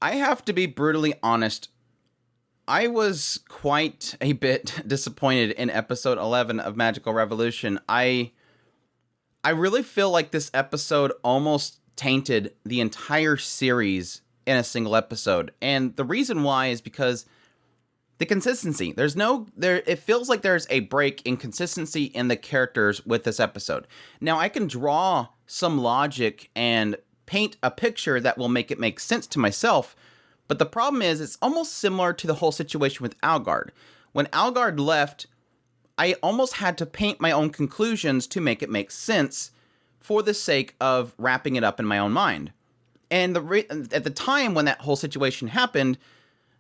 I have to be brutally honest. I was quite a bit disappointed in episode 11 of Magical Revolution. I really feel like this episode almost tainted the entire series in a single episode. And the reason why is because the consistency. It feels like there's a break in consistency in the characters with this episode. Now, I can draw some logic and paint a picture that will make it make sense to myself, but the problem is it's almost similar to the whole situation with Algard. When Algard left, I almost had to paint my own conclusions to make it make sense for the sake of wrapping it up in my own mind. And at the time when that whole situation happened,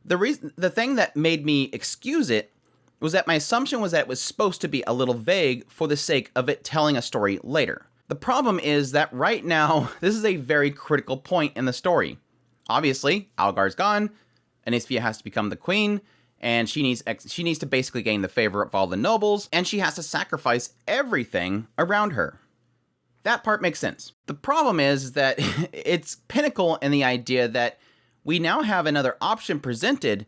the thing that made me excuse it was that my assumption was that it was supposed to be a little vague for the sake of it telling a story later. The problem is that right now, this is a very critical point in the story. Obviously, Algar's gone, Anisphia has to become the queen, and she needs to basically gain the favor of all the nobles, and she has to sacrifice everything around her. That part makes sense. The problem is that it's pinnacle in the idea that we now have another option presented,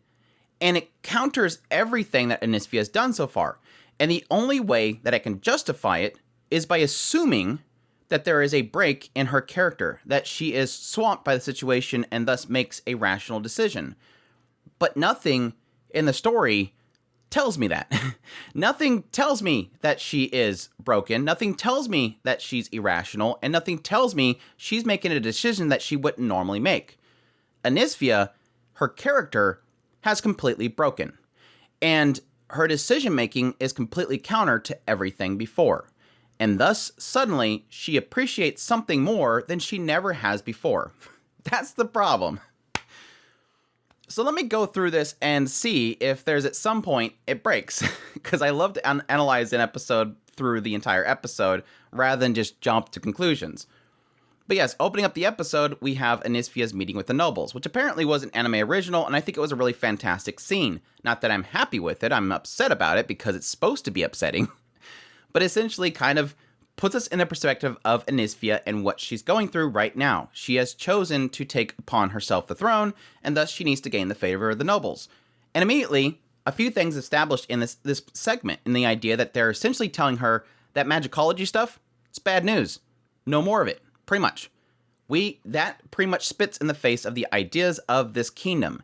and it counters everything that Anisphia has done so far. And the only way that I can justify it is by assuming that there is a break in her character, that she is swamped by the situation and thus makes a rational decision. But nothing in the story tells me that. Nothing tells me that she is broken. Nothing tells me that she's irrational. And nothing tells me she's making a decision that she wouldn't normally make. Anisphia, her character, has completely broken. And her decision-making is completely counter to everything before. And thus, suddenly, she appreciates something more than she never has before. That's the problem. So let me go through this and see if there's at some point it breaks. Because I love to analyze an episode through the entire episode rather than just jump to conclusions. But yes, opening up the episode, we have Anisphia's meeting with the nobles, which apparently was an anime original, and I think it was a really fantastic scene. Not that I'm happy with it, I'm upset about it because it's supposed to be upsetting. But essentially kind of puts us in the perspective of Anisphia and what she's going through right now. She has chosen to take upon herself the throne, and thus she needs to gain the favor of the nobles. And immediately, a few things established in this segment, in the idea that they're essentially telling her that magicology stuff, it's bad news. No more of it. Pretty much. That pretty much spits in the face of the ideas of this kingdom.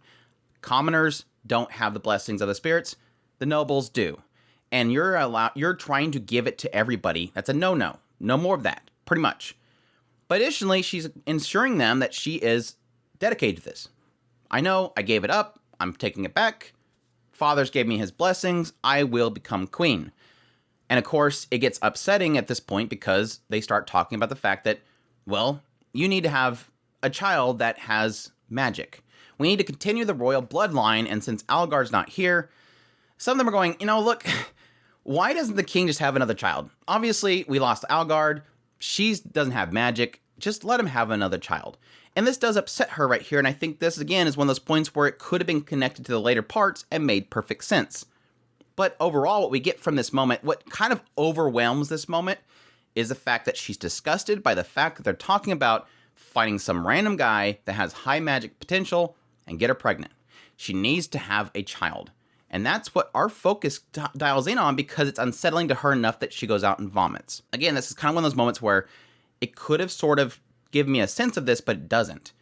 Commoners don't have the blessings of the spirits. The nobles do. And you're trying to give it to everybody. That's a no-no. No more of that. Pretty much. But additionally, she's ensuring them that she is dedicated to this. I know, I gave it up. I'm taking it back. Father's gave me his blessings. I will become queen. And of course, it gets upsetting at this point because they start talking about the fact that, well, you need to have a child that has magic. We need to continue the royal bloodline, and since Algar's not here, some of them are going, look, why doesn't the king just have another child? Obviously, we lost Algard. She doesn't have magic. Just let him have another child. And this does upset her right here, and I think this, again, is one of those points where it could have been connected to the later parts and made perfect sense. But overall, what we get from this moment, what kind of overwhelms this moment, is the fact that she's disgusted by the fact that they're talking about finding some random guy that has high magic potential and get her pregnant. She needs to have a child. And that's what our focus dials in on because it's unsettling to her enough that she goes out and vomits. Again, this is kind of one of those moments where it could have sort of given me a sense of this, but it doesn't.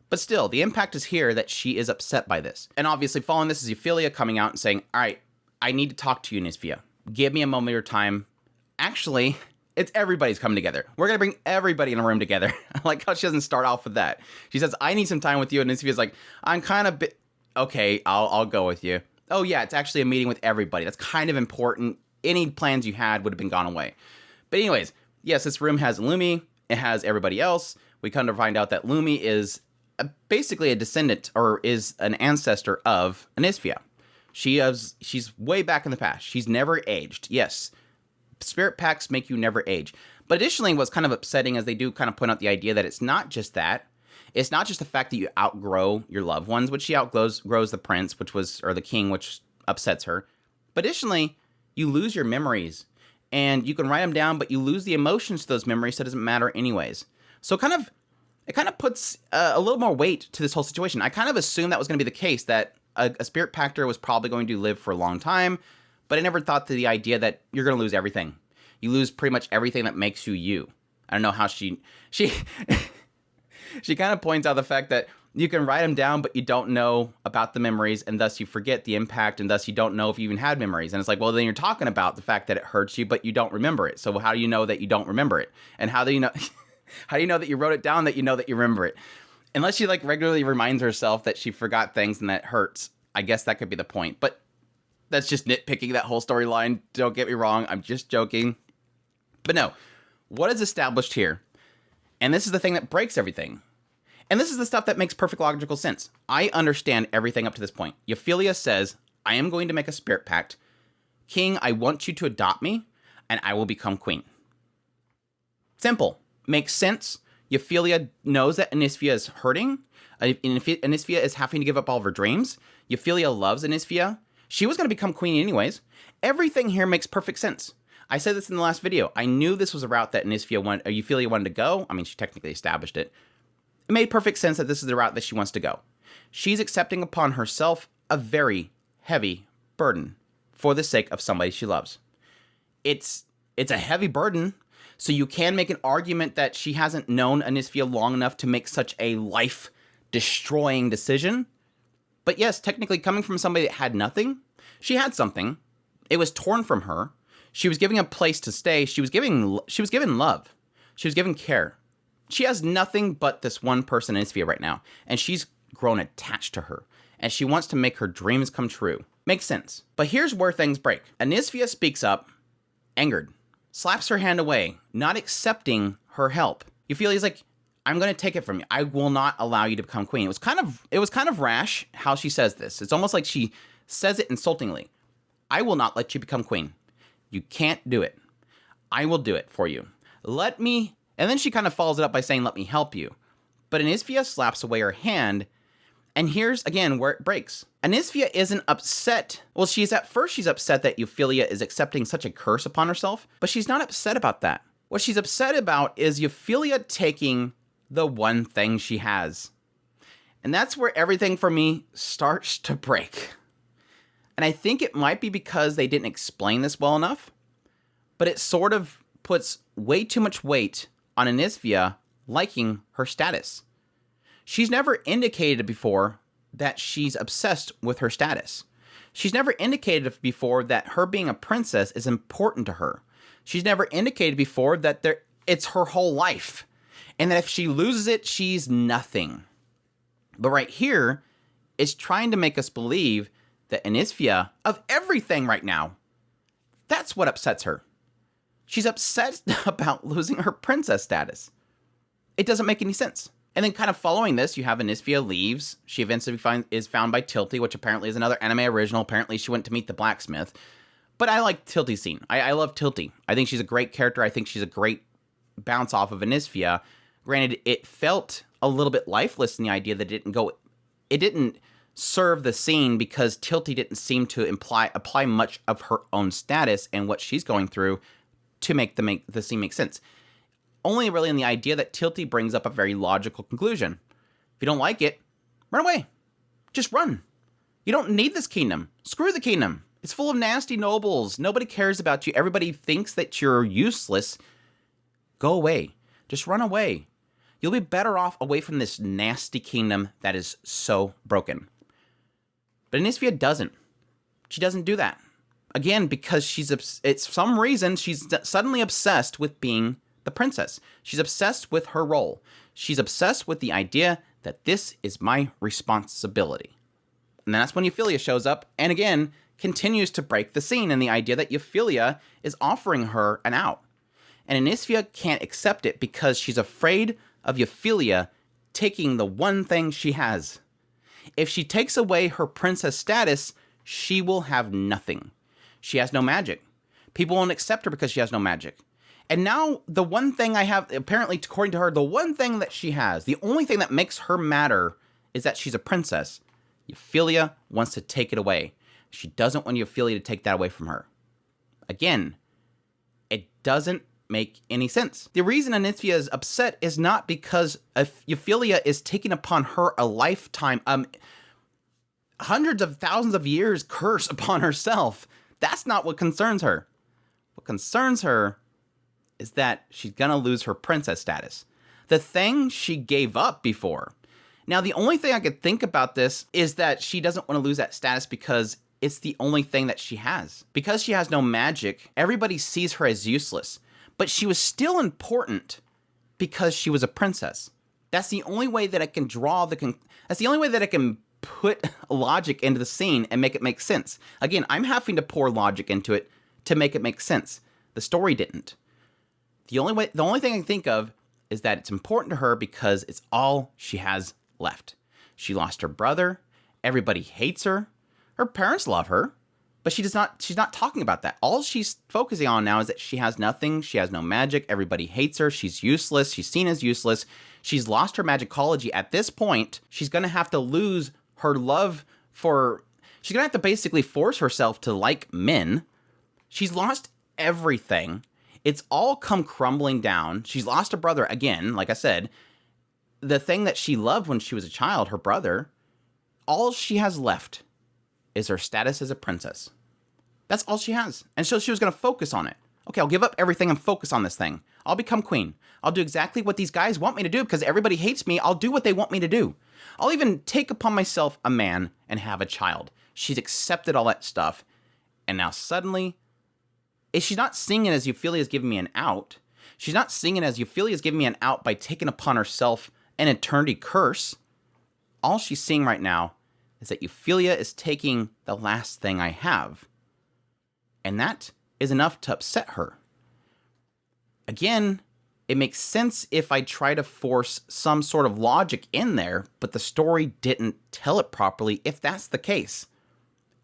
But still, the impact is here that she is upset by this. And obviously, following this is Euphilia coming out and saying, all right, I need to talk to you, Anisphia. Give me a moment of your time. Actually, it's everybody's coming together. We're going to bring everybody in a room together. I like how she doesn't start off with that. She says, I need some time with you. And Anisfia's like, I'm kind of okay, I'll go with you. Oh yeah, it's actually a meeting with everybody. That's kind of important. Any plans you had would have been gone away. But anyways, yes, this room has Lumi. It has everybody else. We come to find out that Lumi is basically a descendant or is an ancestor of Anisphia. She's way back in the past. She's never aged. Yes, spirit packs make you never age. But additionally, what's kind of upsetting is they do kind of point out the idea that it's not just that. It's not just the fact that you outgrow your loved ones, which she outgrows the prince, or the king, which upsets her. But additionally, you lose your memories. And you can write them down, but you lose the emotions to those memories, so it doesn't matter anyways. So kind of, it kind of puts a little more weight to this whole situation. I kind of assumed that was going to be the case, that a spirit pactor was probably going to live for a long time, but I never thought to the idea that you're going to lose everything. You lose pretty much everything that makes you you. I don't know how she she kind of points out the fact that you can write them down, but you don't know about the memories, and thus you forget the impact, and thus you don't know if you even had memories. And it's like, well, then you're talking about the fact that it hurts you, but you don't remember it. So how do you know that you don't remember it? And how do you know how do you know that you wrote it down, that you know that you remember it? Unless she like regularly reminds herself that she forgot things and that hurts. I guess that could be the point. But that's just nitpicking that whole storyline. Don't get me wrong. I'm just joking. But no, what is established here, and this is the thing that breaks everything, and this is the stuff that makes perfect logical sense. I understand everything up to this point. Euphilia says, I am going to make a spirit pact. King, I want you to adopt me, and I will become queen. Simple. Makes sense. Euphilia knows that Anisphia is hurting. Anisphia is having to give up all of her dreams. Euphilia loves Anisphia. She was going to become queen anyways. Everything here makes perfect sense. I said this in the last video. I knew this was a route that Euphilia wanted to go. I mean, she technically established it. It made perfect sense that this is the route that she wants to go. She's accepting upon herself a very heavy burden for the sake of somebody she loves. It's a heavy burden, so you can make an argument that she hasn't known Anisphia long enough to make such a life-destroying decision. But yes, technically coming from somebody that had nothing, she had something. It was torn from her. She was giving a place to stay. She was given love. She was given care. She has nothing but this one person, Anisphia, right now, and she's grown attached to her, and she wants to make her dreams come true. Makes sense. But here's where things break. Anisphia speaks up, angered, slaps her hand away, not accepting her help. Euphilia's like, I'm going to take it from you. I will not allow you to become queen. It was kind of rash how she says this. It's almost like she says it insultingly. I will not let you become queen. You can't do it. I will do it for you. Let me... And then she kind of follows it up by saying, let me help you. But Anisphia slaps away her hand, and here's, again, where it breaks. Anisphia isn't upset. Well, she's upset that Euphilia is accepting such a curse upon herself, but she's not upset about that. What she's upset about is Euphilia taking the one thing she has. And that's where everything for me starts to break. And I think it might be because they didn't explain this well enough, but it sort of puts way too much weight on Anisphia liking her status. She's never indicated before that she's obsessed with her status. She's never indicated before that her being a princess is important to her. She's never indicated before that it's her whole life, and that if she loses it, she's nothing. But right here, it's trying to make us believe that Anisphia, of everything right now, that's what upsets her. She's upset about losing her princess status. It doesn't make any sense. And then kind of following this, you have Anisphia leaves. She eventually is found by Tilty, which apparently is another anime original. Apparently she went to meet the blacksmith. But I like Tilty's scene. I love Tilty. I think she's a great character. I think she's a great bounce off of Anisphia. Granted, it felt a little bit lifeless in the idea that it didn't serve the scene because Tilty didn't seem to apply much of her own status and what she's going through to make the scene make sense. Only really in the idea that Tilty brings up a very logical conclusion. If you don't like it, run away. Just run. You don't need this kingdom. Screw the kingdom. It's full of nasty nobles. Nobody cares about you. Everybody thinks that you're useless. Go away. Just run away. You'll be better off away from this nasty kingdom that is so broken. But Anisphia doesn't. She doesn't do that. Again, because it's some reason she's suddenly obsessed with being the princess. She's obsessed with her role. She's obsessed with the idea that this is my responsibility. And that's when Euphilia shows up and again continues to break the scene in the idea that Euphilia is offering her an out. And Anisphia can't accept it because she's afraid of Euphilia taking the one thing she has. If she takes away her princess status, she will have nothing. She has no magic. People won't accept her because she has no magic. And now the one thing I have, apparently according to her, the one thing that she has, the only thing that makes her matter is that she's a princess. Euphilia wants to take it away. She doesn't want Euphilia to take that away from her. Again, it doesn't make any sense. The reason Anisphia is upset is not because Euphilia is taking upon her a lifetime, hundreds of thousands of years curse upon herself. That's not what concerns her. What concerns her is that she's gonna lose her princess status. The thing she gave up before. Now, the only thing I could think about this is that she doesn't want to lose that status because it's the only thing that she has. Because she has no magic, everybody sees her as useless. But she was still important because she was a princess. That's the only way that I can that's the only way that I can put logic into the scene and make it make sense. Again, I'm having to pour logic into it to make it make sense. The story didn't. The only thing I can think of is that it's important to her because it's all she has left. She lost her brother. Everybody hates her. Her parents love her, but she's not talking about that. All she's focusing on now is that she has nothing. She has no magic. Everybody hates her. She's useless. She's seen as useless. She's lost her magicology. At this point, she's going to have to lose her love for... She's going to have to basically force herself to like men. She's lost everything. It's all come crumbling down. She's lost her brother again, like I said. The thing that she loved when she was a child, her brother, all she has left is her status as a princess. That's all she has. And so she was going to focus on it. Okay, I'll give up everything and focus on this thing. I'll become queen. I'll do exactly what these guys want me to do because everybody hates me. I'll do what they want me to do. I'll even take upon myself a man and have a child. She's accepted all that stuff. And now suddenly, she's not seeing it as Euphilia is giving me an out. She's not seeing it as Euphilia is giving me an out by taking upon herself an eternity curse. All she's seeing right now is that Euphilia is taking the last thing I have. And that is enough to upset her. Again, it makes sense if I try to force some sort of logic in there, but the story didn't tell it properly if that's the case.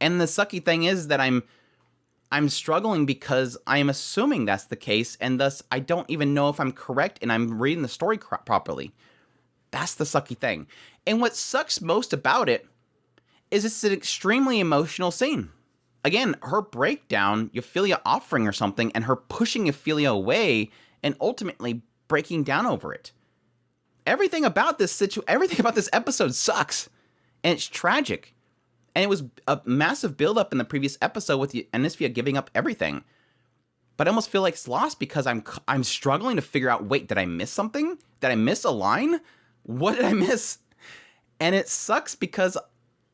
And the sucky thing is that I'm struggling because I am assuming that's the case, and thus I don't even know if I'm correct and I'm reading the story properly. That's the sucky thing. And what sucks most about it is it's an extremely emotional scene. Again, her breakdown, Euphilia offering her something, and her pushing Euphilia away, and ultimately breaking down over it. Everything about this episode sucks, and it's tragic. And it was a massive buildup in the previous episode with Anisphia giving up everything. But I almost feel like it's lost because I'm struggling to figure out, wait, did I miss something? Did I miss a line? What did I miss? And it sucks because,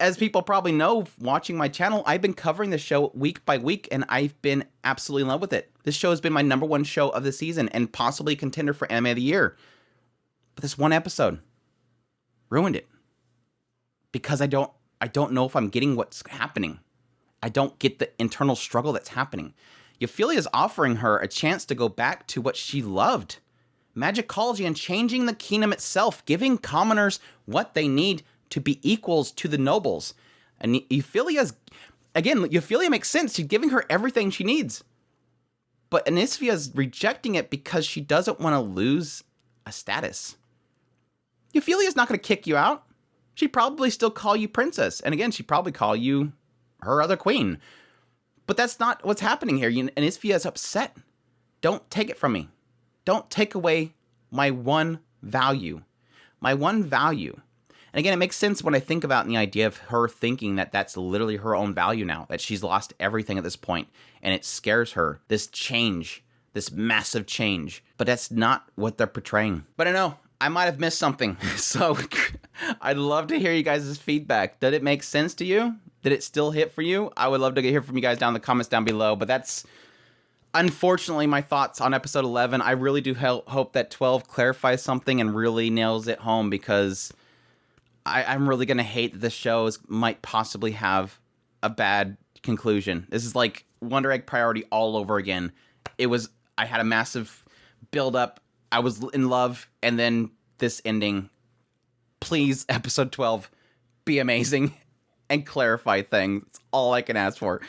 as people probably know, watching my channel, I've been covering the show week by week, and I've been absolutely in love with it. This show has been my #1 show of the season, and possibly a contender for Anime of the Year. But this one episode ruined it. Because I don't know if I'm getting what's happening. I don't get the internal struggle that's happening. Euphilia is offering her a chance to go back to what she loved. Magicology and changing the kingdom itself, giving commoners what they need to be equals to the nobles. And Euphilia makes sense. She's giving her everything she needs. But Anisphia is rejecting it because she doesn't want to lose a status. Euphilia is not going to kick you out. She'd probably still call you princess. And again, she'd probably call you her other queen. But that's not what's happening here. Anisphia is upset. Don't take it from me. Don't take away my one value. My one value. And again, it makes sense when I think about the idea of her thinking that that's literally her own value now, that she's lost everything at this point, and it scares her. This change, this massive change. But that's not what they're portraying. But I know, I might have missed something. So I'd love to hear you guys' feedback. Did it make sense to you? Did it still hit for you? I would love to hear from you guys down in the comments down below. But that's unfortunately my thoughts on episode 11. I really do hope that 12 clarifies something and really nails it home, because I'm really going to hate that this show might possibly have a bad conclusion. This is like Wonder Egg Priority all over again. I had a massive build up. I was in love, and then this ending. Please, episode 12, be amazing and clarify things. That's all I can ask for.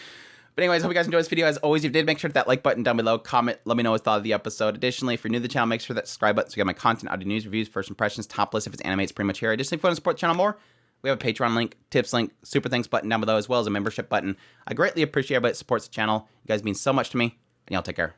But anyways, hope you guys enjoyed this video. As always, if you did, make sure to hit that like button down below. Comment, let me know what you thought of the episode. Additionally, if you're new to the channel, make sure that subscribe button so you get my content, audio news, reviews, first impressions, top list. If it's anime, it's pretty much here. Additionally, if you want to support the channel more, we have a Patreon link, tips link, super thanks button down below, as well as a membership button. I greatly appreciate everybody that supports the channel. You guys mean so much to me, and y'all take care.